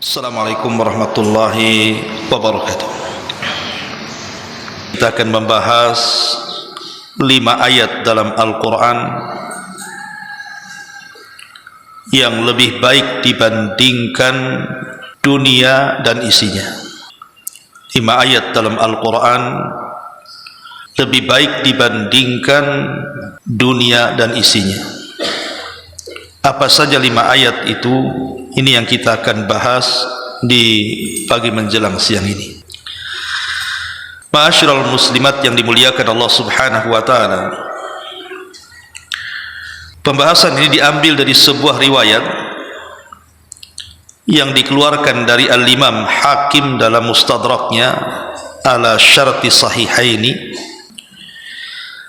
Assalamualaikum warahmatullahi wabarakatuh. Kita akan membahas 5 ayat dalam Al-Quran yang lebih baik dibandingkan dunia dan isinya. 5 ayat dalam Al-Quran lebih baik dibandingkan dunia dan isinya. Apa saja 5 ayat itu? Ini yang kita akan bahas di pagi menjelang siang ini. Ma'asyiral muslimat yang dimuliakan Allah Subhanahu wa taala. Pembahasan ini diambil dari sebuah riwayat yang dikeluarkan dari Al-Imam Hakim dalam Mustadraknya ala syarti sahihaini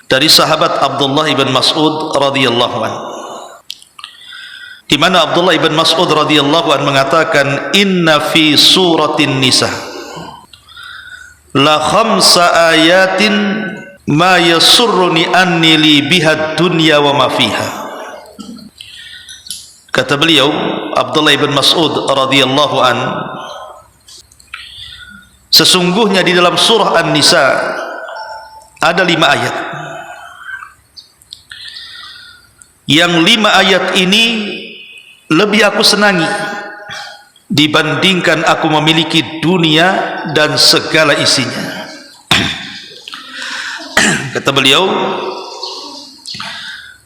dari sahabat Abdullah ibn Mas'ud radhiyallahu anhu, di mana Abdullah ibn Mas'ud radhiyallahu anhu mengatakan, inna fi suratin nisa la khamsa ayatin ma yasurruni anni li biha dunya wa ma fiha. Kata beliau Abdullah ibn Mas'ud radhiyallahu anhu, sesungguhnya di dalam surah An-Nisa ada 5 ayat. Yang 5 ayat ini lebih aku senangi dibandingkan aku memiliki dunia dan segala isinya. Kata beliau,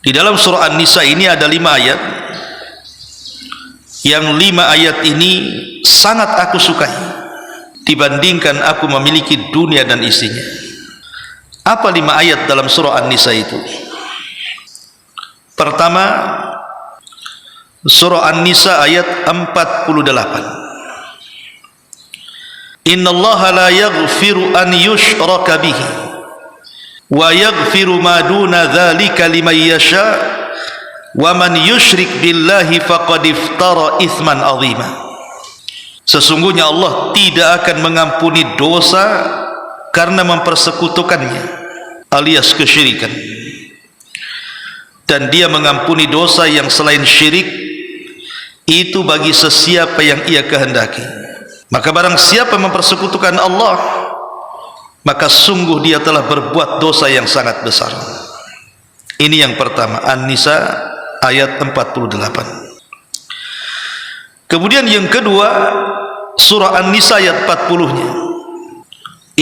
di dalam surah An-Nisa ini ada 5 ayat. Yang 5 ayat ini sangat aku sukai dibandingkan aku memiliki dunia dan isinya. Apa 5 ayat dalam surah An-Nisa itu? Pertama, surah An-Nisa ayat 48. Innallaha la yaghfiru an yushraka bihi wa yaghfiru ma duna dzalika liman yasha wa man yusyrik billahi faqad iftara itsman 'azima. Sesungguhnya Allah tidak akan mengampuni dosa karena mempersekutukannya alias kesyirikan, dan Dia mengampuni dosa yang selain syirik itu bagi sesiapa yang Ia kehendaki. Maka barang siapa mempersekutukan Allah, maka sungguh dia telah berbuat dosa yang sangat besar. Ini yang pertama, An-Nisa ayat 48. Kemudian yang kedua, surah An-Nisa ayat 40-nya.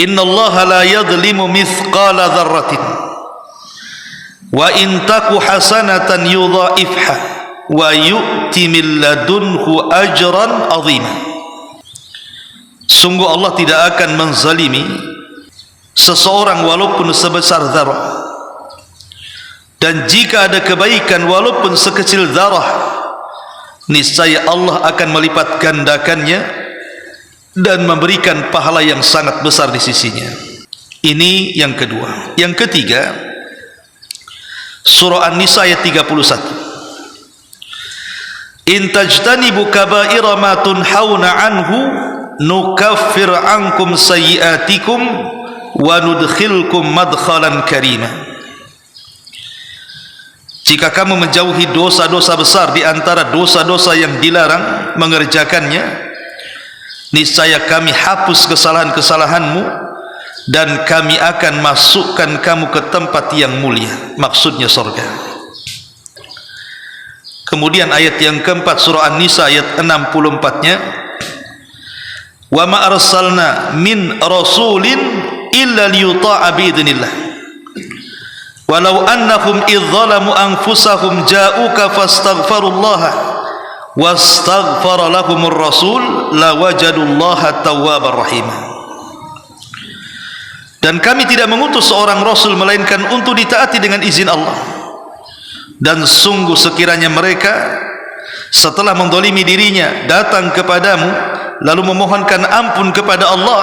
Innallaha la yadhlimu mithqala dzarratin wa in taku hasanatan yudha'ifha wa yu'ti min ladunhu ajran 'azima. Sungguh Allah tidak akan menzalimi seseorang walaupun sebesar zarah, dan jika ada kebaikan walaupun sekecil zarah, niscaya Allah akan melipat gandakannya dan memberikan pahala yang sangat besar di sisinya. Ini yang kedua. Yang ketiga, surah An-Nisa ayat 31. In tajtanibu kaba'ira ma tunhauna anhu nukaffir ankum sayyi'atikum wa nudkhilkum madkhalan karima. Jika kamu menjauhi dosa-dosa besar di antara dosa-dosa yang dilarang mengerjakannya, niscaya kami hapus kesalahan-kesalahanmu dan kami akan masukkan kamu ke tempat yang mulia, maksudnya surga. Kemudian ayat yang keempat, surah An-Nisa ayat 64-nya, wa ma arsalna min rasulin illa liyuta'a biidznillah walau annahum idh zalamu anfusahum ja'uka fastaghfirullaha wastaghfara lahumur rasul lawajadullaha tawwabar rahim. Dan kami tidak mengutus seorang rasul melainkan untuk ditaati dengan izin Allah, dan sungguh sekiranya mereka setelah mendolimi dirinya datang kepadamu lalu memohonkan ampun kepada Allah,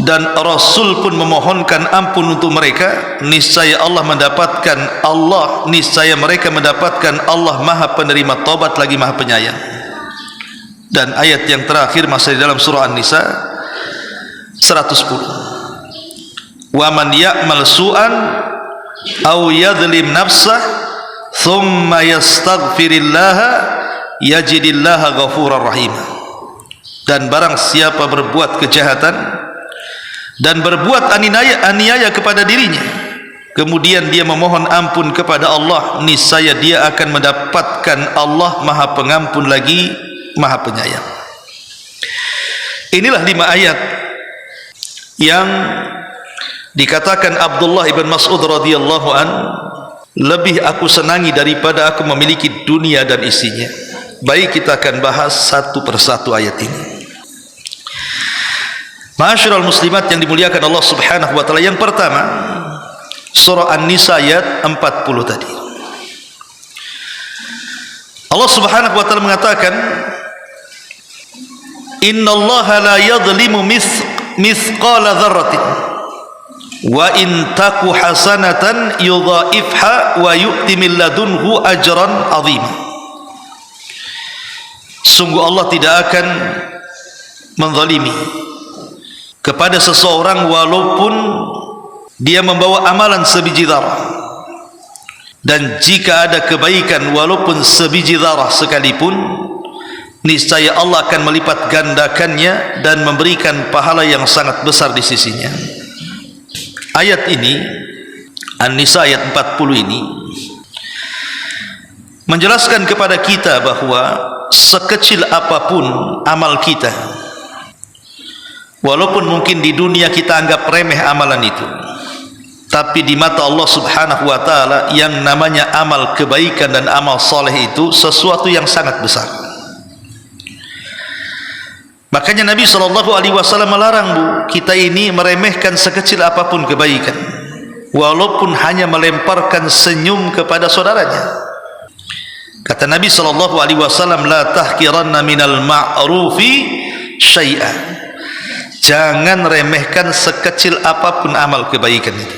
dan Rasul pun memohonkan ampun untuk mereka, niscaya mereka mendapatkan Allah Maha Penerima Taubat lagi Maha Penyayang. Dan ayat yang terakhir masih di dalam surah An-Nisa 110. Wa man ya'mal su'an aw yadhlim nafsah thumma yastaghfirillaha yajidillaha ghafurar rahim. Dan barang siapa berbuat kejahatan dan berbuat aniaya kepada dirinya, kemudian dia memohon ampun kepada Allah, niscaya dia akan mendapatkan Allah Maha Pengampun lagi Maha Penyayang. Inilah 5 ayat yang dikatakan Abdullah ibn Mas'ud radhiyallahu an, lebih aku senangi daripada aku memiliki dunia dan isinya. Baik, kita akan bahas satu persatu ayat ini. Ma'asyiral muslimat yang dimuliakan Allah Subhanahu wa taala, yang pertama surah An-Nisa ayat 40 tadi. Allah Subhanahu wa taala mengatakan, innallaha la yadhlimu mithqala dzarratin wa in taku hasanatan yudha'ifha wa yu'ti min ladunhu ajran 'azima. Sungguh Allah tidak akan menzalimi kepada seseorang walaupun dia membawa amalan sebiji zarah, dan jika ada kebaikan walaupun sebiji zarah sekalipun, niscaya Allah akan melipat gandakannya dan memberikan pahala yang sangat besar di sisinya. Ayat ini, An-Nisa ayat 40 ini menjelaskan kepada kita bahwa sekecil apapun amal kita, walaupun mungkin di dunia kita anggap remeh amalan itu, tapi di mata Allah Subhanahu wa taala yang namanya amal kebaikan dan amal soleh itu sesuatu yang sangat besar. Makanya Nabi SAW melarang, Bu, kita ini meremehkan sekecil apapun kebaikan, walaupun hanya melemparkan senyum kepada saudaranya. Kata Nabi SAW, la tahkiranna minal ma'rufi syai'a. Jangan remehkan sekecil apapun amal kebaikan itu,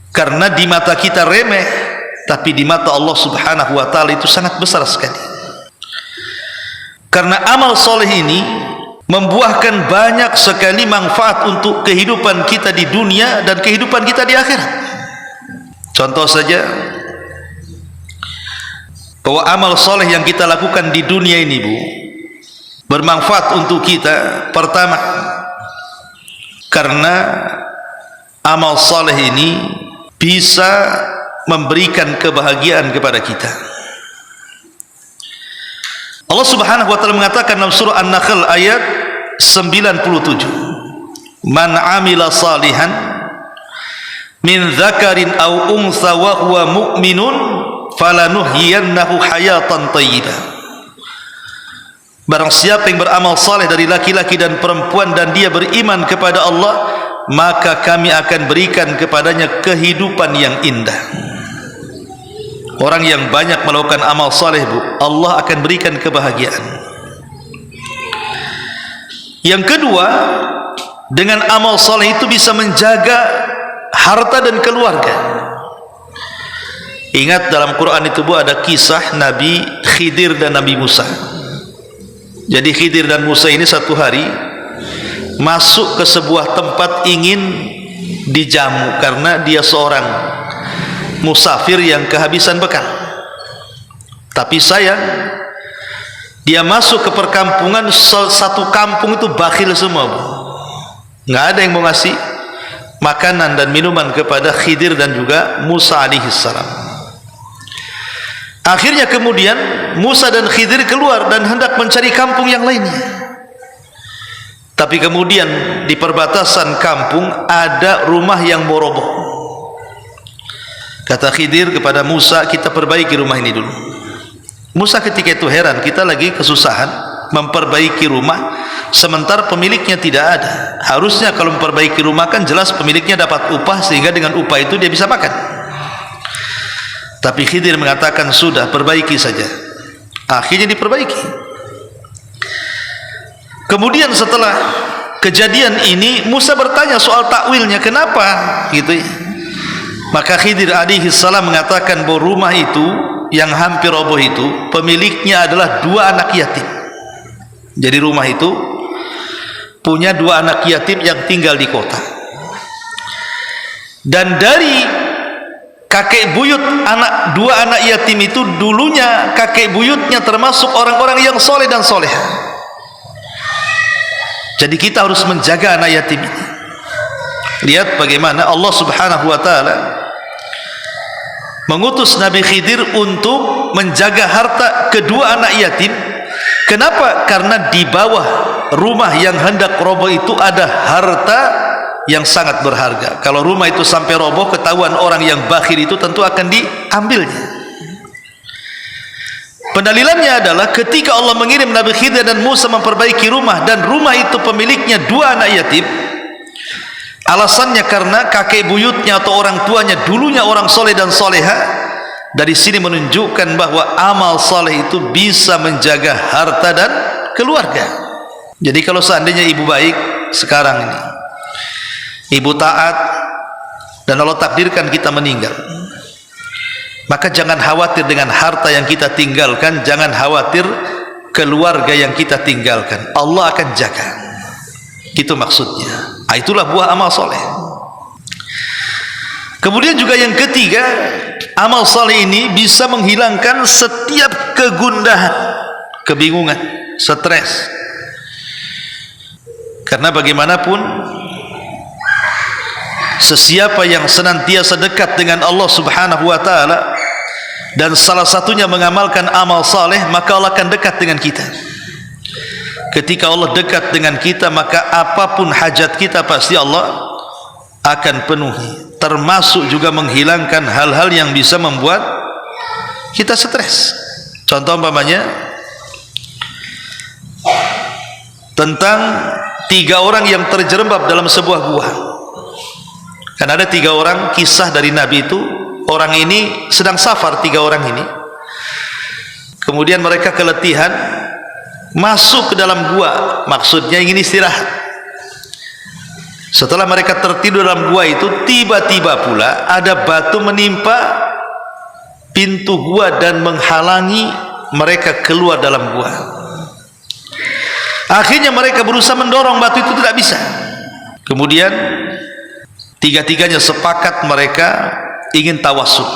karena di mata kita remeh, tapi di mata Allah Subhanahu wa taala itu sangat besar sekali. Karena amal soleh ini membuahkan banyak sekali manfaat untuk kehidupan kita di dunia dan kehidupan kita di akhirat. Contoh saja, bahwa amal soleh yang kita lakukan di dunia ini, Bu, bermanfaat untuk kita. Pertama, karena amal soleh ini bisa memberikan kebahagiaan kepada kita. Allah Subhanahu wa taala mengatakan dalam surah An-Nahl ayat 97, man amila salihan min dzakarin aw untha wa huwa mu'minun falanuhyiyannahu hayatan thayyibah. Barang siapa yang beramal saleh dari laki-laki dan perempuan dan dia beriman kepada Allah, maka kami akan berikan kepadanya kehidupan yang indah. Orang yang banyak melakukan amal saleh, Bu, Allah akan berikan kebahagiaan. Yang kedua, dengan amal saleh itu bisa menjaga harta dan keluarga. Ingat dalam Quran itu, Bu, ada kisah Nabi Khidir dan Nabi Musa. Jadi Khidir dan Musa ini satu hari masuk ke sebuah tempat ingin dijamu karena dia seorang musafir yang kehabisan bekal. Tapi sayang, dia masuk ke perkampungan, satu kampung itu bakhil semua, Bu. Nggak ada yang mau ngasih makanan dan minuman kepada Khidir dan juga Musa alaihissalam. Akhirnya kemudian Musa dan Khidir keluar dan hendak mencari kampung yang lainnya. Tapi kemudian di perbatasan kampung ada rumah yang mau roboh. Kata Khidir kepada Musa, kita perbaiki rumah ini dulu. Musa ketika itu heran, kita lagi kesusahan memperbaiki rumah sementara pemiliknya tidak ada. Harusnya kalau memperbaiki rumah kan jelas pemiliknya dapat upah, sehingga dengan upah itu dia bisa makan. Tapi Khidir mengatakan, sudah, perbaiki saja. Akhirnya diperbaiki. Kemudian setelah kejadian ini, Musa bertanya soal takwilnya, kenapa gitu ya. Maka Khidir alaihissalam mengatakan bahwa rumah itu yang hampir roboh itu pemiliknya adalah 2 anak yatim. Jadi rumah itu punya 2 anak yatim yang tinggal di kota. Dan dari kakek buyut 2 anak yatim itu, dulunya kakek buyutnya termasuk orang-orang yang soleh dan soleh. Jadi kita harus menjaga anak yatim ini. Lihat bagaimana Allah Subhanahu wa taala mengutus Nabi Khidir untuk menjaga harta kedua anak yatim. Kenapa? Karena di bawah rumah yang hendak roboh itu ada harta yang sangat berharga. Kalau rumah itu sampai roboh, ketahuan orang yang bakhil itu tentu akan diambilnya. Pendalilannya adalah ketika Allah mengirim Nabi Khidir dan Musa memperbaiki rumah, dan rumah itu pemiliknya dua anak yatim. Alasannya karena kakek buyutnya atau orang tuanya dulunya orang soleh dan soleha. Dari sini menunjukkan bahwa amal soleh itu bisa menjaga harta dan keluarga. Jadi kalau seandainya ibu baik sekarang ini, ibu taat, dan Allah takdirkan kita meninggal, maka jangan khawatir dengan harta yang kita tinggalkan, jangan khawatir keluarga yang kita tinggalkan. Allah akan jaga. Itu maksudnya. Itulah buah amal soleh. Kemudian juga yang ketiga, amal soleh ini bisa menghilangkan setiap kegundahan, kebingungan, stres. Karena bagaimanapun, sesiapa yang senantiasa dekat dengan Allah Subhanahu wa taala dan salah satunya mengamalkan amal saleh, maka Allah akan dekat dengan kita. Ketika Allah dekat dengan kita, maka apapun hajat kita pasti Allah akan penuhi, termasuk juga menghilangkan hal-hal yang bisa membuat kita stres. Contoh umpamanya tentang 3 orang yang terjerembab dalam sebuah gua. Kan ada 3 orang kisah dari Nabi itu. Orang ini sedang safar, 3 orang ini. Kemudian mereka keletihan, masuk ke dalam gua, maksudnya ingin istirahat. Setelah mereka tertidur dalam gua itu, tiba-tiba pula ada batu menimpa pintu gua dan menghalangi mereka keluar dalam gua. Akhirnya mereka berusaha mendorong batu itu, tidak bisa. Kemudian tiga-tiganya sepakat mereka ingin tawassul.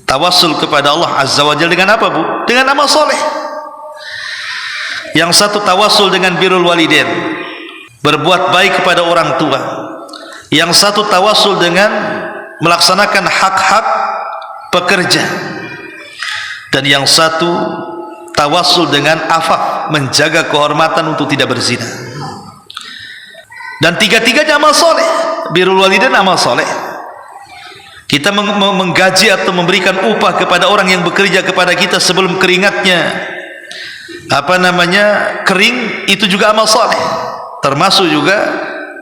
Tawassul kepada Allah Azza wa Jalla dengan apa, Bu? Dengan amal soleh. Yang satu tawassul dengan birrul walidain, berbuat baik kepada orang tua. Yang satu tawassul dengan melaksanakan hak-hak pekerja. Dan yang satu tawassul dengan afaf, menjaga kehormatan untuk tidak berzina. Dan tiga-tiganya amal soleh. Birrul walidain amal soleh. Kita menggaji atau memberikan upah kepada orang yang bekerja kepada kita sebelum keringatnya kering, itu juga amal soleh. Termasuk juga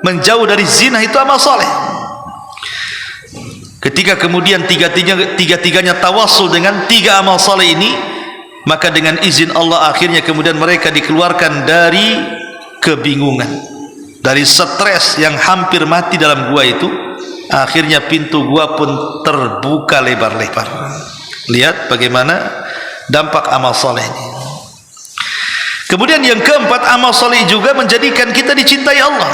menjauh dari zina, itu amal soleh. Ketika kemudian tiga-tiganya tawassul dengan 3 amal soleh ini, maka dengan izin Allah akhirnya kemudian mereka dikeluarkan dari kebingungan, dari stres yang hampir mati dalam gua itu. Akhirnya pintu gua pun terbuka lebar-lebar. Lihat bagaimana dampak amal soleh ini. Kemudian yang keempat, amal soleh juga menjadikan kita dicintai Allah.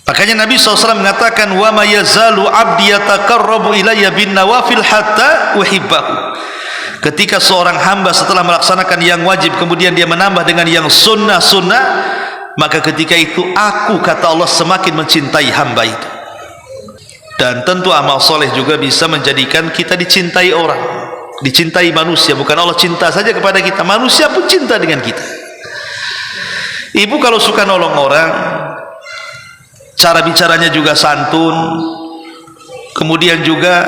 Makanya Nabi SAW mengatakan, wa ma yazalu abdi yataqarrabu ilayya bin nawafil hatta uhibbahu. Ketika seorang hamba setelah melaksanakan yang wajib kemudian dia menambah dengan yang sunnah-sunnah, maka ketika itu aku, kata Allah, semakin mencintai hamba itu. Dan tentu amal soleh juga bisa menjadikan kita dicintai orang, dicintai manusia. Bukan Allah cinta saja kepada kita, manusia pun cinta dengan kita. Ibu kalau suka nolong orang, cara bicaranya juga santun, kemudian juga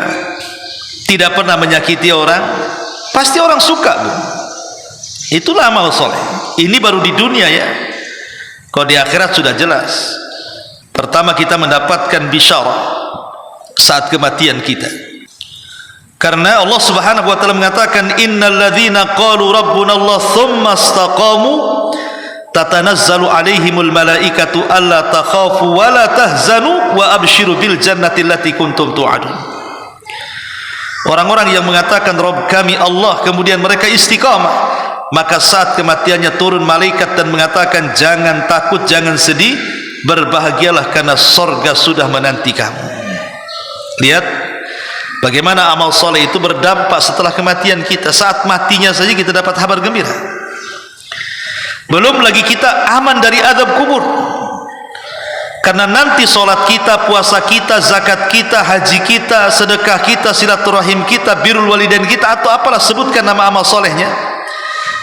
tidak pernah menyakiti orang, pasti orang suka, Bu. Itulah amal soleh. Ini baru di dunia ya. Kalau di akhirat sudah jelas. Pertama kita mendapatkan bisyarah saat kematian kita. Karena Allah Subhanahu wa taala mengatakan, innal ladzina qalu rabbuna Allah tsumma istaqamu tatanazzalu alaihimul malaikatu alla takhafu wa la tahzanu wa abshiru bil jannati allati kuntum tu'adun. Orang-orang yang mengatakan Rabb kami Allah, kemudian mereka istiqamah, maka saat kematiannya turun malaikat dan mengatakan, jangan takut, jangan sedih, berbahagialah karena surga sudah menanti kamu. Lihat bagaimana amal soleh itu berdampak setelah kematian kita. Saat matinya saja kita dapat kabar gembira. Belum lagi kita aman dari azab kubur. Karena nanti solat kita, puasa kita, zakat kita, haji kita, sedekah kita, silaturahim kita, birrul walidain kita, atau apalah sebutkan nama amal solehnya,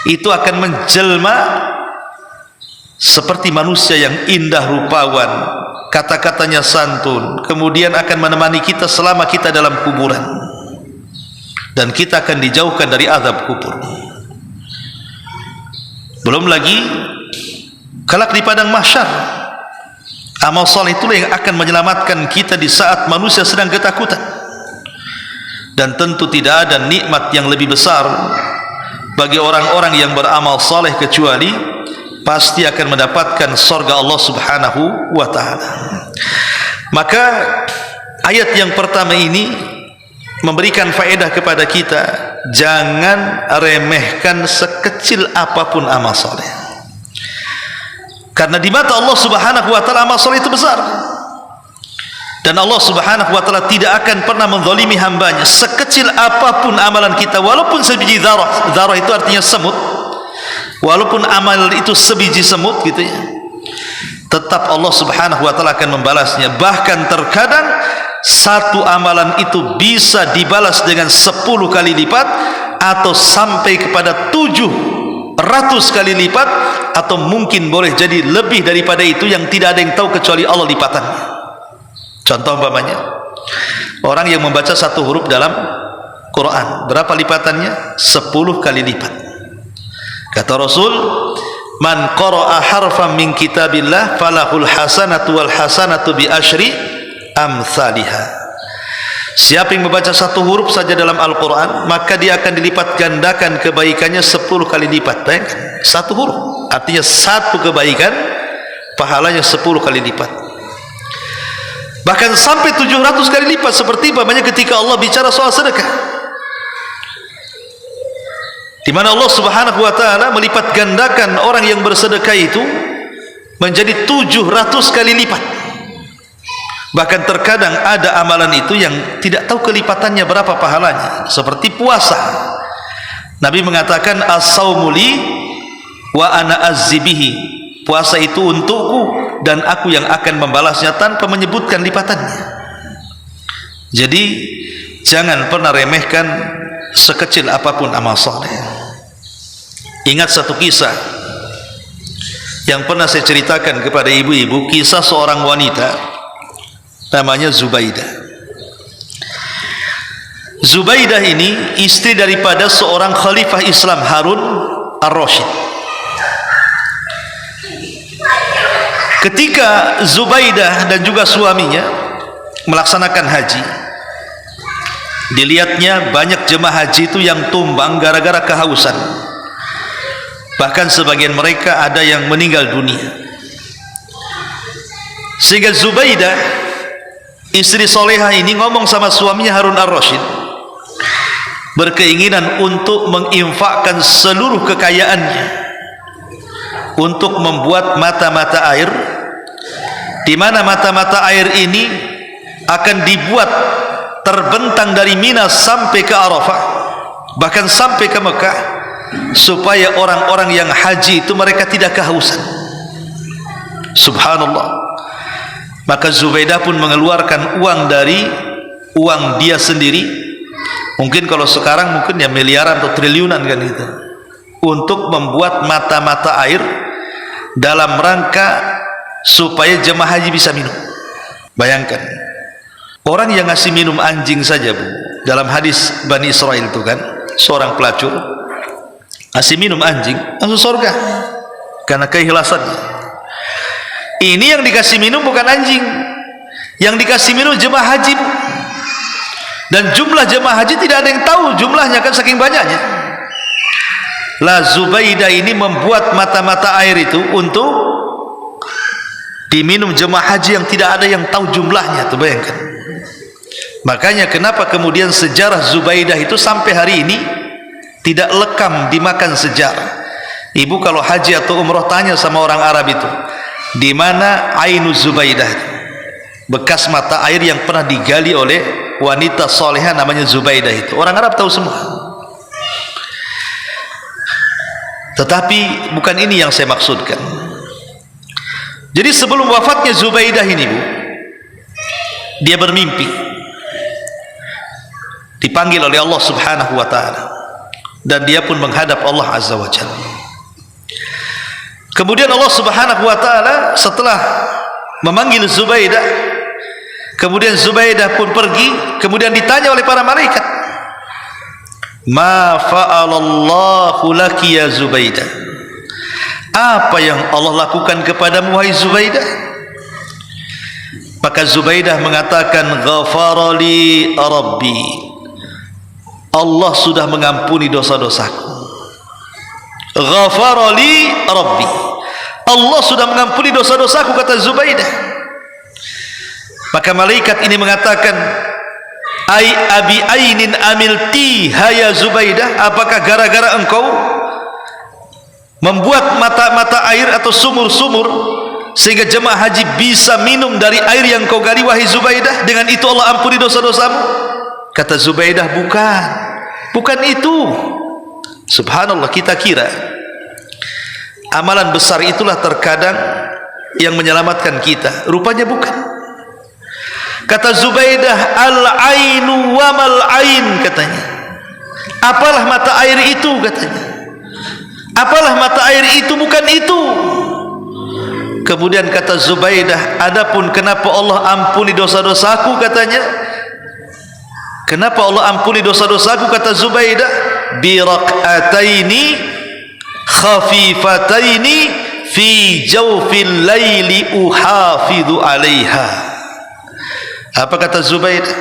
itu akan menjelma seperti manusia yang indah rupawan, kata-katanya santun, kemudian akan menemani kita selama kita dalam kuburan, dan kita akan dijauhkan dari azab kubur. Belum lagi kelak di padang mahsyar, amal soleh itulah yang akan menyelamatkan kita di saat manusia sedang ketakutan. Dan tentu tidak ada nikmat yang lebih besar bagi orang-orang yang beramal soleh kecuali pasti akan mendapatkan surga Allah Subhanahu wa ta'ala. Maka ayat yang pertama ini memberikan faedah kepada kita, jangan remehkan sekecil apapun amal soleh. Karena di mata Allah Subhanahu wa ta'ala amal soleh itu besar, dan Allah Subhanahu wa ta'ala tidak akan pernah menzalimi hambanya. Sekecil apapun amalan kita, walaupun sebiji zarah, zarah itu artinya semut, walaupun amal itu sebiji semut gitu ya, tetap Allah Subhanahu wa ta'ala akan membalasnya. Bahkan terkadang satu amalan itu bisa dibalas dengan 10 kali lipat, atau sampai kepada 700 kali lipat, atau mungkin boleh jadi lebih daripada itu yang tidak ada yang tahu kecuali Allah lipatannya. Contoh umpamanya, orang yang membaca satu huruf dalam Quran, berapa lipatannya? 10 kali lipat. Kata Rasul, man qara'a harfan min kitabillah falahul hasanatu wal hasanatu bi asyri amsalihah. Siapa yang membaca satu huruf saja dalam Al-Quran, maka dia akan dilipat gandakan kebaikannya 10 kali lipat. Bayangkan, satu huruf artinya satu kebaikan, pahalanya 10 kali lipat. Bahkan sampai 700 kali lipat, seperti umpamanya ketika Allah bicara soal sedekah, di mana Allah Subhanahu wa ta'ala melipat gandakan orang yang bersedekah itu menjadi 700 kali lipat. Bahkan terkadang ada amalan itu yang tidak tahu kelipatannya berapa pahalanya, seperti puasa. Nabi mengatakan, as-saumu li wa ana azzibihi. Puasa itu untukku dan aku yang akan membalasnya, tanpa menyebutkan lipatannya. Jadi jangan pernah remehkan sekecil apapun amal soleh. Ingat satu kisah yang pernah saya ceritakan kepada ibu-ibu, kisah seorang wanita namanya Zubaidah. Zubaidah ini istri daripada seorang khalifah Islam, Harun ar-Rasyid. Ketika Zubaidah dan juga suaminya melaksanakan haji, dilihatnya banyak jemaah haji itu yang tumbang gara-gara kehausan. Bahkan sebagian mereka ada yang meninggal dunia. Sehingga Zubaidah, istri solehah ini, ngomong sama suaminya Harun ar-Rasyid, berkeinginan untuk menginfakkan seluruh kekayaannya untuk membuat mata-mata air, di mana mata-mata air ini akan dibuat terbentang dari Mina sampai ke Arafah, bahkan sampai ke Mekah, supaya orang-orang yang haji itu mereka tidak kehausan. Subhanallah. Maka Zubaidah pun mengeluarkan uang dari uang dia sendiri, mungkin kalau sekarang mungkin ya miliaran atau triliunan kan gitu, untuk membuat mata-mata air dalam rangka supaya jemaah haji bisa minum. Bayangkan, orang yang ngasih minum anjing saja, Bu, dalam hadis Bani Israel itu kan, seorang pelacur ngasih minum anjing langsung surga karena keikhlasannya. Ini yang dikasih minum bukan anjing, yang dikasih minum jemaah haji, dan jumlah jemaah haji tidak ada yang tahu jumlahnya kan saking banyaknya. La Zubaidah ini membuat mata-mata air itu untuk diminum jemaah haji yang tidak ada yang tahu jumlahnya, tuh bayangkan. Makanya kenapa kemudian sejarah Zubaidah itu sampai hari ini tidak lekam dimakan sejarah. Ibu kalau haji atau umroh tanya sama orang Arab itu, di mana Ainu Zubaidah, bekas mata air yang pernah digali oleh wanita solehah namanya Zubaidah itu, orang Arab tahu semua. Tetapi bukan ini yang saya maksudkan. Jadi sebelum wafatnya Zubaidah ini, Bu, dia bermimpi, dipanggil oleh Allah Subhanahu wa ta'ala, dan dia pun menghadap Allah Azza wa Jalla. Kemudian Allah Subhanahu wa ta'ala setelah memanggil Zubaidah, kemudian Zubaidah pun pergi, kemudian ditanya oleh para malaikat, ma fa'alallahu laki ya Zubaidah, apa yang Allah lakukan kepadamu wahai Zubaidah? Maka Zubaidah mengatakan, ghafarali Rabbi, Allah sudah mengampuni dosa-dosaku. Ghafarali Rabbi, Allah sudah mengampuni dosa-dosaku, kata Zubaidah. Maka malaikat ini mengatakan, ai abi ainin amilti haya Zubaidah, apakah gara-gara engkau membuat mata-mata air atau sumur-sumur sehingga jemaah haji bisa minum dari air yang kau gali wahai Zubaidah, dengan itu Allah ampuni dosa-dosamu? Kata Zubaidah, bukan itu. Subhanallah, kita kira amalan besar itulah terkadang yang menyelamatkan kita, rupanya bukan. Kata Zubaidah, al-ainu wa mal-ain, katanya. Apalah mata air itu, katanya. Apalah mata air itu, bukan itu. Kemudian kata Zubaidah, adapun kenapa Allah ampuni dosa-dosaku, katanya. Kenapa Allah ampuni dosa-dosaku, kata Zubaidah, bi raq'ataini khafifataini fi jawfil laili uhafidhu 'alaiha. Apa kata Zubaidah?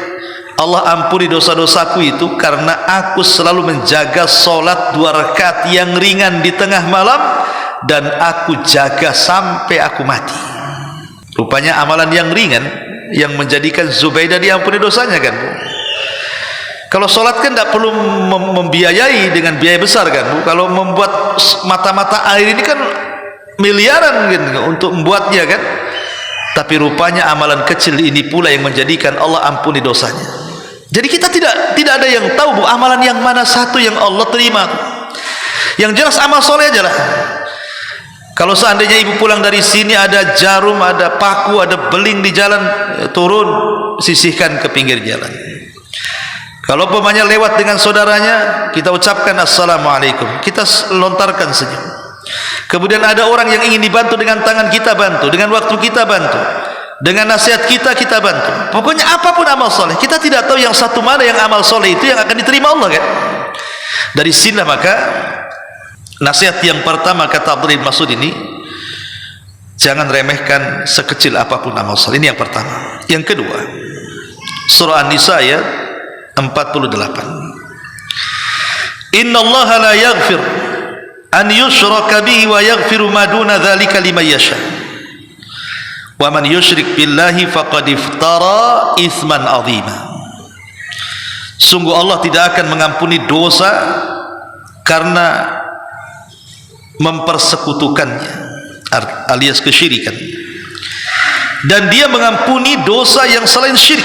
Allah ampuni dosa-dosaku itu karena aku selalu menjaga solat 2 rakaat yang ringan di tengah malam, dan aku jaga sampai aku mati. Rupanya amalan yang ringan yang menjadikan Zubaidah diampuni dosanya, kan, Bu? Kalau solat kan tidak perlu membiayai dengan biaya besar, kan, Bu? Kalau membuat mata-mata air ini kan miliaran, kan, untuk membuatnya, kan. Tapi rupanya amalan kecil ini pula yang menjadikan Allah ampuni dosanya. Jadi kita tidak ada yang tahu, Bu, amalan yang mana satu yang Allah terima. Yang jelas amal soleh aja lah. Kalau seandainya ibu pulang dari sini ada jarum, ada paku, ada beling di jalan, turun, sisihkan ke pinggir jalan. Kalau pemanya lewat dengan saudaranya, kita ucapkan assalamualaikum, kita lontarkan senyum. Kemudian ada orang yang ingin dibantu, dengan tangan kita bantu, dengan waktu kita bantu, dengan nasihat kita bantu. Pokoknya apapun amal soleh, kita tidak tahu yang satu mana yang amal soleh itu yang akan diterima Allah, kan. Dari sinilah maka nasihat yang pertama kata Abdullah bin Mas'ud ini, jangan remehkan sekecil apapun amal soleh. Ini yang pertama. Yang kedua, surah An-Nisa ayat 48, innallaha la yaghfir an yushraka bihi wa yaghfiru ma duna dzalika liman yasha wa man yusyrik billahi faqad iftara itsman adzima. Sungguh Allah tidak akan mengampuni dosa karena mempersekutukannya, alias kesyirikan, dan dia mengampuni dosa yang selain syirik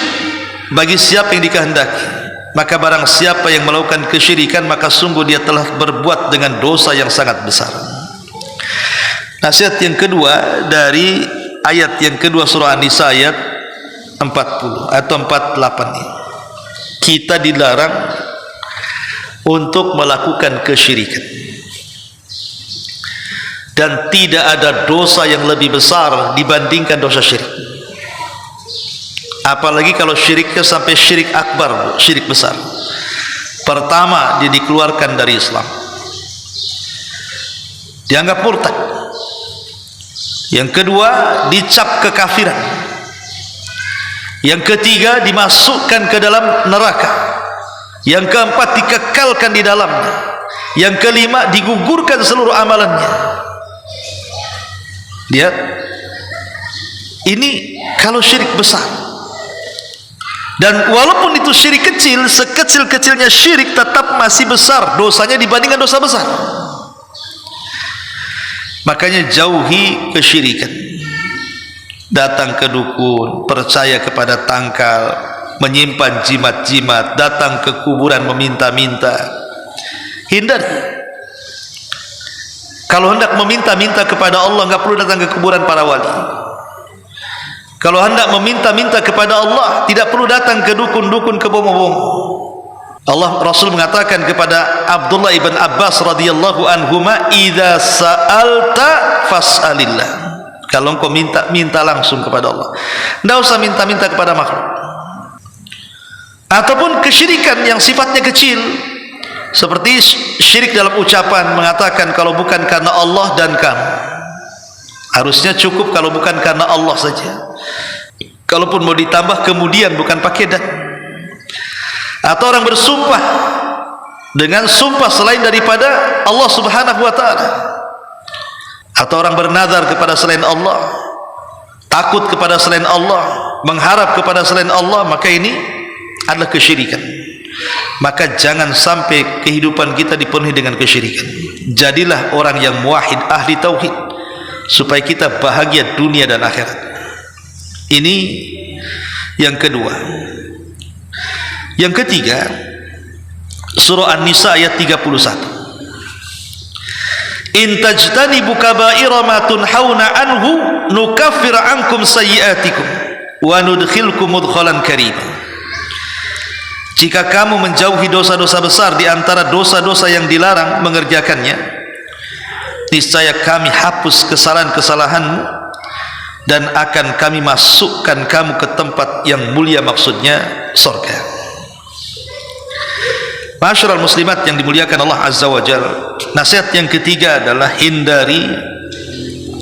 bagi siapa yang dikehendaki. Maka barang siapa yang melakukan kesyirikan, maka sungguh dia telah berbuat dengan dosa yang sangat besar. Nasihat yang kedua dari ayat yang kedua surah An-Nisa ayat 40 atau 48 ini, kita dilarang untuk melakukan kesyirikan, dan tidak ada dosa yang lebih besar dibandingkan dosa syirik. Apalagi kalau syiriknya sampai syirik akbar, syirik besar. Pertama, dia dikeluarkan dari Islam, dianggap murtad. Yang kedua, dicap kekafiran. Yang ketiga, dimasukkan ke dalam neraka. Yang keempat, dikekalkan di dalamnya. Yang kelima, digugurkan seluruh amalannya. Lihat, ini kalau syirik besar. Dan walaupun itu syirik kecil, sekecil-kecilnya syirik tetap masih besar dosanya dibandingkan dosa besar. Makanya jauhi kesyirikan. Datang ke dukun, percaya kepada tangkal, menyimpan jimat-jimat, datang ke kuburan meminta-minta, hindari. Kalau hendak meminta-minta kepada Allah, enggak perlu datang ke kuburan para wali. Kalau hendak meminta-minta kepada Allah, tidak perlu datang ke dukun-dukun, ke bomo-bomo. Allah Rasul mengatakan kepada Abdullah ibn Abbas radhiyallahu anhuma, "Idza sa'alta fas'alillah." Kalau engkau minta, minta langsung kepada Allah. Tidak usah minta-minta kepada makhluk. Ataupun kesyirikan yang sifatnya kecil, seperti syirik dalam ucapan, mengatakan kalau bukan karena Allah dan kamu. Harusnya cukup kalau bukan karena Allah saja. Kalaupun mau ditambah kemudian, bukan pakai dan. Atau orang bersumpah dengan sumpah selain daripada Allah subhanahu wa ta'ala. Atau orang bernazar kepada selain Allah, takut kepada selain Allah, mengharap kepada selain Allah, maka ini adalah kesyirikan. Maka jangan sampai kehidupan kita dipenuhi dengan kesyirikan. Jadilah orang yang muwahhid, ahli tauhid, supaya kita bahagia dunia dan akhirat. Ini yang kedua. Yang ketiga, surah An-Nisa ayat 31. In tajtanibu kaba'ira ma tunhauna anhu nukaffir ankum sayyi'atikum wa nudkhilkum mudkhalan karima. Jika kamu menjauhi dosa-dosa besar di antara dosa-dosa yang dilarang mengerjakannya, niscaya kami hapus kesalahan-kesalahanmu dan akan kami masukkan kamu ke tempat yang mulia, maksudnya surga. Masyarul muslimat yang dimuliakan Allah Azza wa Jalla, nasihat yang ketiga adalah hindari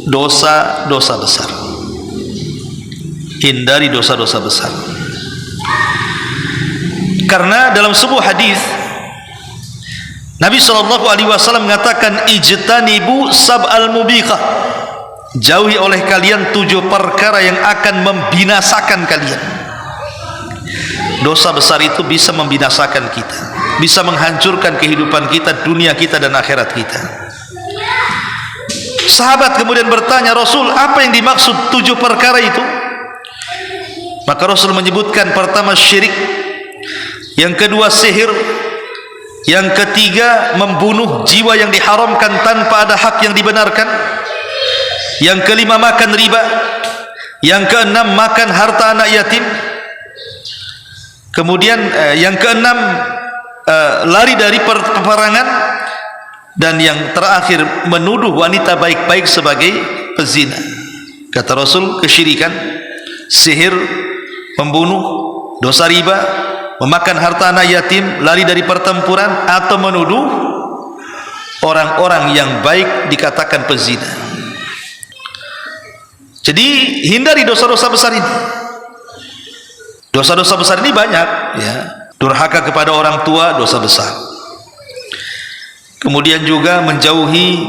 dosa-dosa besar. Hindari dosa-dosa besar. Karena dalam sebuah hadis Nabi SAW mengatakan, ijtanibu sab'al mubiqah, jauhi oleh kalian 7 perkara yang akan membinasakan kalian. Dosa besar itu bisa membinasakan kita, bisa menghancurkan kehidupan kita, dunia kita dan akhirat kita. Sahabat kemudian bertanya, Rasul, apa yang dimaksud 7 perkara itu? Maka Rasul menyebutkan, pertama syirik, yang kedua sihir, yang ketiga membunuh jiwa yang diharamkan tanpa ada hak yang dibenarkan, yang kelima makan riba, yang keenam makan harta anak yatim, kemudian yang keenam lari dari peperangan, dan yang terakhir menuduh wanita baik-baik sebagai pezina. Kata Rasul, kesyirikan, sihir, membunuh, dosa riba, memakan harta anak yatim, lari dari pertempuran, atau menuduh orang-orang yang baik dikatakan pezina. Jadi hindari dosa-dosa besar ini. Dosa-dosa besar ini banyak, ya. Durhaka kepada orang tua, dosa besar. Kemudian juga menjauhi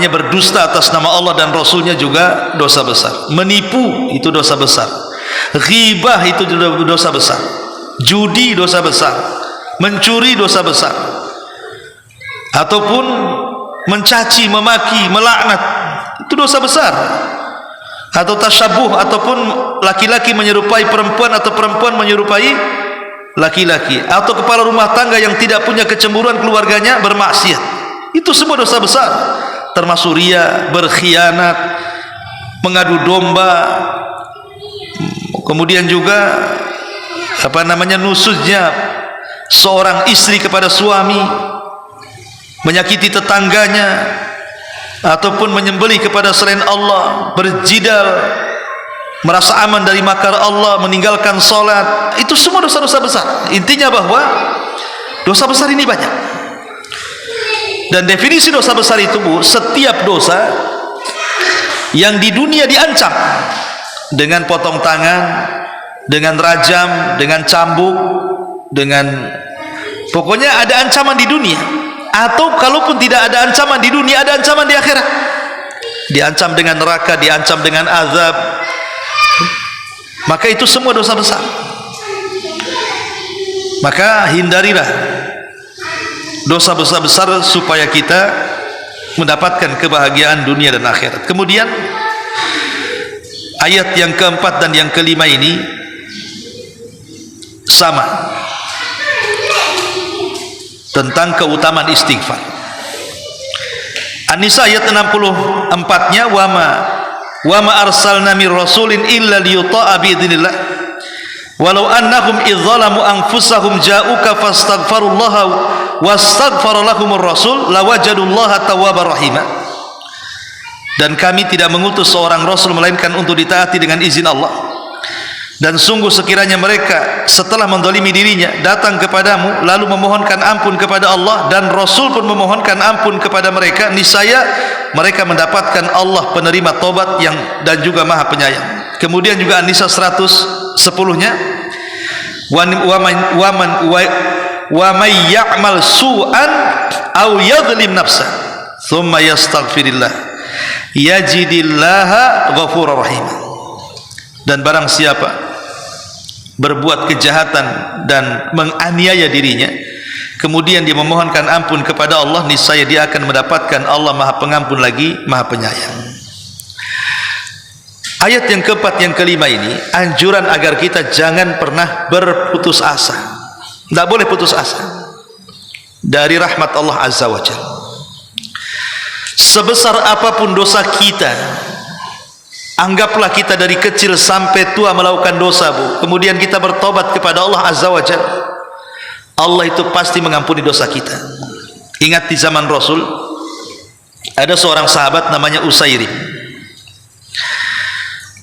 berdusta atas nama Allah dan Rasulnya juga dosa besar. Menipu itu dosa besar. Ghibah itu dosa besar. Judi dosa besar. Mencuri dosa besar. Ataupun mencaci, memaki, melaknat, itu dosa besar. Atau tasyabuh, ataupun laki-laki menyerupai perempuan atau perempuan menyerupai laki-laki, atau kepala rumah tangga yang tidak punya kecemburuan keluarganya bermaksiat. Itu semua dosa besar, termasuk riya, berkhianat, mengadu domba, kemudian juga nusuznya seorang istri kepada suami, menyakiti tetangganya, ataupun menyembelih kepada selain Allah, berjidal, merasa aman dari makar Allah, meninggalkan sholat. Itu semua dosa-dosa besar. Intinya bahwa dosa besar ini banyak. Dan definisi dosa besar itu, Bu, setiap dosa yang di dunia diancam dengan potong tangan, dengan rajam, dengan cambuk, dengan pokoknya ada ancaman di dunia. Atau kalaupun tidak ada ancaman di dunia, ada ancaman di akhirat. Diancam dengan neraka, diancam dengan azab. Maka itu semua dosa besar. Maka hindarilah dosa besar supaya kita mendapatkan kebahagiaan dunia dan akhirat. Kemudian ayat yang keempat dan yang kelima ini sama, tentang keutamaan istighfar. An-Nisa ayat 64-nya, wa ma arsalna mir rasulin illa liyuta'a biidznillah walau annahum idzalamu anfusahum ja'uka fastaghfirullaha wastaghfara lahumur rasul lawajadullaha tawwabar rahima. Dan kami tidak mengutus seorang rasul melainkan untuk ditaati dengan izin Allah, dan sungguh sekiranya mereka setelah mendolimi dirinya datang kepadamu lalu memohonkan ampun kepada Allah, dan Rasul pun memohonkan ampun kepada mereka, niscaya mereka mendapatkan Allah penerima taubat yang dan juga Maha Penyayang. Kemudian juga An-Nisa 110-nya, wa may ya'mal su'an aw yadhlim nafsa thumma yastaghfirillah yajidillaha ghafurur rahim. Dan barang siapa berbuat kejahatan dan menganiaya dirinya, kemudian dia memohonkan ampun kepada Allah, niscaya dia akan mendapatkan Allah Maha Pengampun lagi Maha Penyayang. Ayat yang keempat, yang kelima ini anjuran agar kita jangan pernah berputus asa. Tidak boleh putus asa dari rahmat Allah Azza wa Jalla. Sebesar apapun dosa kita, anggaplah kita dari kecil sampai tua melakukan dosa, Bu, kemudian kita bertobat kepada Allah Azza wa Jalla, Allah itu pasti mengampuni dosa kita. Ingat di zaman Rasul ada seorang sahabat namanya Usairim.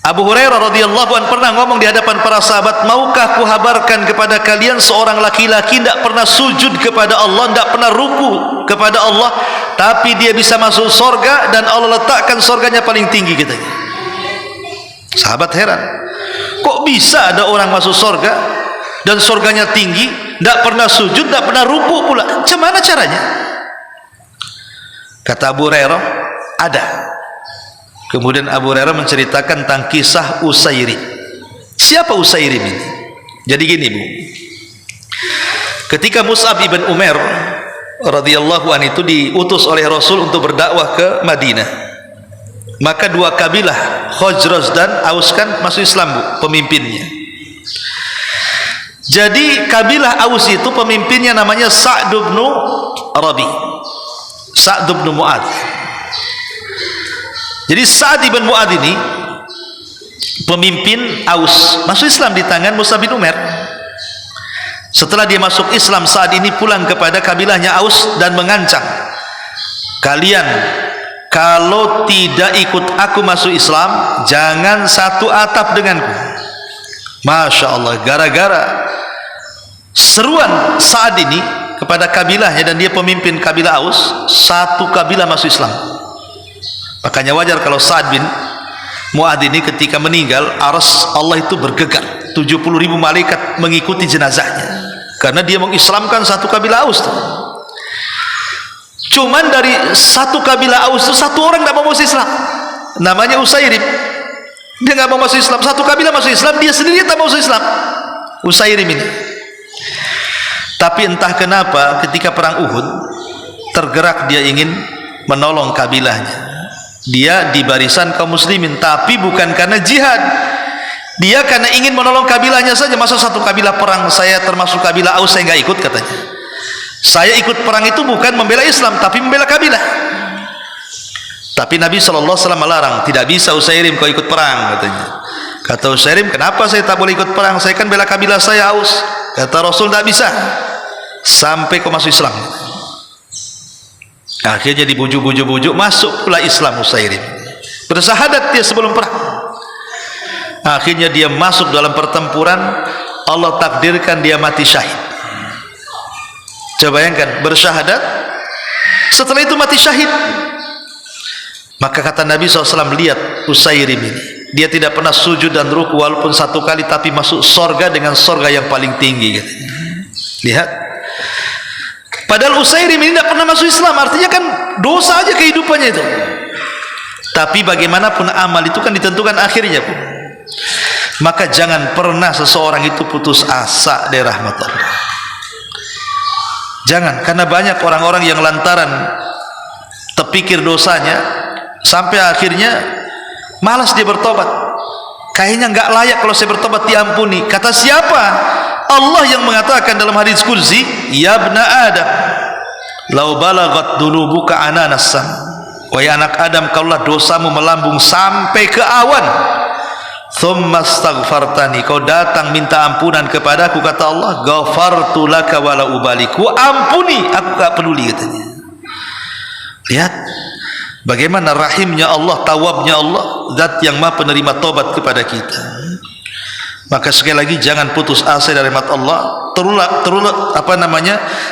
Abu Hurairah radhiyallahu anhu pernah ngomong di hadapan para sahabat, maukah kuhabarkan kepada kalian seorang laki-laki tidak pernah sujud kepada Allah, tidak pernah ruku kepada Allah, tapi dia bisa masuk surga dan Allah letakkan surganya paling tinggi, katanya. Sahabat heran, kok bisa ada orang masuk surga dan surganya tinggi, tidak pernah sujud, tidak pernah ruku pula, macam mana caranya? Kata Abu Hurairah, ada. Kemudian Abu Hurairah menceritakan tentang kisah Usairim. Siapa Usairim ini? Jadi gini, Bu, ketika Mus'ab ibn Umair radhiyallahu anhu itu diutus oleh Rasul untuk berdakwah ke Madinah, maka dua kabilah Khazraj dan Aus kan masuk Islam, Bu, pemimpinnya. Jadi kabilah Aus itu pemimpinnya namanya Sa'd bin Rabi, Sa'd bin Mu'adz. Jadi Sa'd bin Mu'adz ini pemimpin Aus, masuk Islam di tangan Mus'ab bin Umair. Setelah dia masuk Islam, Sa'd ini pulang kepada kabilahnya Aus dan mengancam, kalian kalau tidak ikut aku masuk Islam, jangan satu atap denganku. Masya Allah, gara-gara seruan Sa'd ini kepada kabilahnya, dan dia pemimpin kabilah Aus, satu kabilah masuk Islam. Makanya wajar kalau Sa'd bin Mu'adz ini ketika meninggal, arsy Allah itu bergegar, 70.000 malaikat mengikuti jenazahnya, karena dia mengislamkan satu kabilah Aus. Cuman dari satu kabilah Aus itu satu orang tidak mau masuk Islam, namanya Usairim. Dia tidak mau masuk Islam. Satu kabilah masuk Islam, dia sendiri tak mau masuk Islam, Usairim ini. Tapi entah kenapa ketika perang Uhud, tergerak dia ingin menolong kabilahnya. Dia di barisan kaum muslimin, tapi bukan karena jihad. Dia karena ingin menolong kabilahnya saja. Masa satu kabilah perang, saya termasuk kabilah Aus, saya nggak ikut, katanya. Saya ikut perang itu bukan membela Islam, tapi membela kabilah. Tapi Nabi SAW melarang, tidak bisa Usairim kau ikut perang, katanya. Kata Usairim, kenapa saya tak boleh ikut perang? Saya kan bela kabilah saya, Aus. Kata Rasul, tidak bisa sampai kau masuk Islam. Akhirnya dibujuk-bujuk, masuk pula Islam Usairim. Bersyahadat dia sebelum perang. Akhirnya dia masuk dalam pertempuran, Allah takdirkan dia mati syahid. Coba bayangkan, bersyahadat, setelah itu mati syahid. Maka kata Nabi SAW, lihat Usairim ini, dia tidak pernah sujud dan ruku walaupun satu kali, tapi masuk sorga dengan sorga yang paling tinggi, katanya. Lihat, padahal Usairim ini tidak pernah masuk Islam, artinya kan dosa aja kehidupannya itu. Tapi bagaimanapun amal itu kan ditentukan akhirnya, Bu. Maka jangan pernah seseorang itu putus asa dari rahmat Allah. Jangan, karena banyak orang-orang yang lantaran terpikir dosanya sampai akhirnya malas dia bertobat. Kayaknya nggak layak kalau saya bertobat diampuni. Kata siapa? Allah yang mengatakan dalam hadis kursi, ya ibna Adam, lau balagat dunubuka ananas sam, wahai anak Adam, kalaulah dosamu melambung sampai ke awan, thumma astaghfartani, kau datang minta ampunan kepadaku, kata Allah, ghafartu laka wala ubali, ku ampuni, aku tak peduli, katanya. Lihat bagaimana rahimnya Allah, tawabnya Allah, zat yang maha penerima taubat kepada kita. Maka sekali lagi jangan putus asa dari rahmat Allah.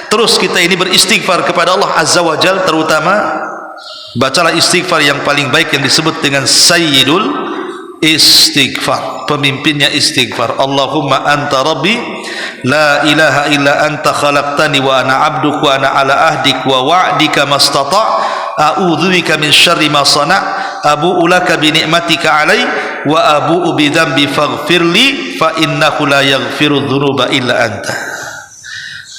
Terus kita ini beristighfar kepada Allah Azza wa Jal. Terutama bacalah istighfar yang paling baik yang disebut dengan Sayyidul Istighfar, pemimpinnya istighfar. Allahumma anta rabbi la ilaha illa anta khalaqtani wa ana abduk wa ana ala ahdik wa wa'dika mastata' a'udzubika min syarri ma sana' abu'u laka bi ni'matika alai wa abu'u bi dzambi faghfirli fa innahu la yaghfiru dzunuba illa anta.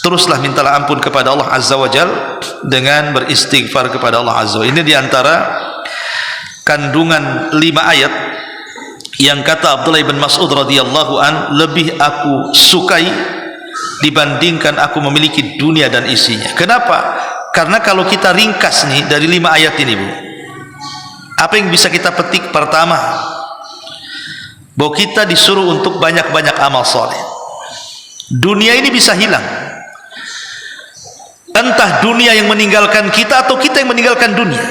Teruslah mintalah ampun kepada Allah Azza wa Jal dengan beristighfar kepada Allah Azza wa Jal. Ini diantara kandungan 5 ayat yang kata Abdullah bin Mas'ud radhiyallahu an, lebih aku sukai dibandingkan aku memiliki dunia dan isinya. Kenapa? Karena kalau kita ringkas nih dari 5 ayat ini, Bu, apa yang bisa kita petik? Pertama, bahwa kita disuruh untuk banyak-banyak amal soleh. Dunia ini bisa hilang, entah dunia yang meninggalkan kita atau kita yang meninggalkan dunia,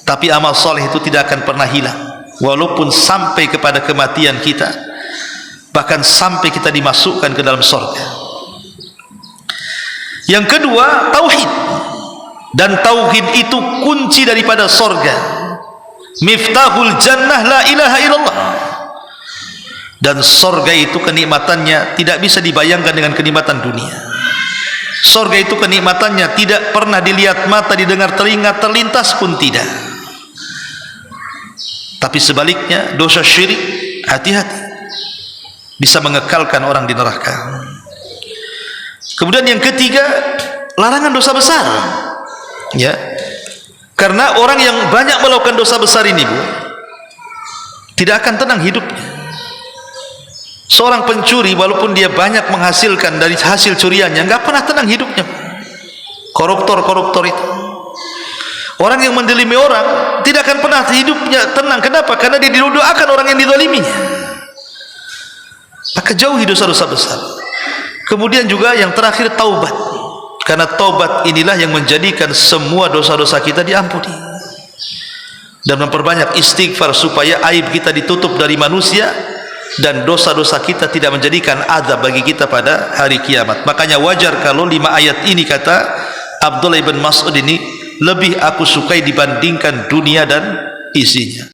tapi amal soleh itu tidak akan pernah hilang, walaupun sampai kepada kematian kita, bahkan sampai kita dimasukkan ke dalam surga. Yang kedua, tauhid. Dan tauhid itu kunci daripada surga, miftahul jannah, la ilaha illallah. Dan surga itu kenikmatannya tidak bisa dibayangkan dengan kenikmatan dunia. Surga itu kenikmatannya tidak pernah dilihat mata, didengar telinga, terlintas pun tidak. Tapi sebaliknya, dosa syirik, hati-hati, bisa mengekalkan orang di neraka. Kemudian yang ketiga, larangan dosa besar. Ya, karena orang yang banyak melakukan dosa besar ini, Bu, tidak akan tenang hidupnya. Seorang pencuri, walaupun dia banyak menghasilkan dari hasil curiannya, nggak pernah tenang hidupnya. Koruptor itu, orang yang mendolimi orang, tidak akan pernah hidupnya tenang. Kenapa? Karena dia didoakan orang yang didoliminya. Maka jauhi dosa-dosa besar. Kemudian juga yang terakhir, taubat. Karena taubat inilah yang menjadikan semua dosa-dosa kita diampuni. Dan memperbanyak istighfar supaya aib kita ditutup dari manusia, dan dosa-dosa kita tidak menjadikan azab bagi kita pada hari kiamat. Makanya wajar kalau 5 ayat ini, kata Abdullah bin Mas'ud, ini lebih aku sukai dibandingkan dunia dan isinya.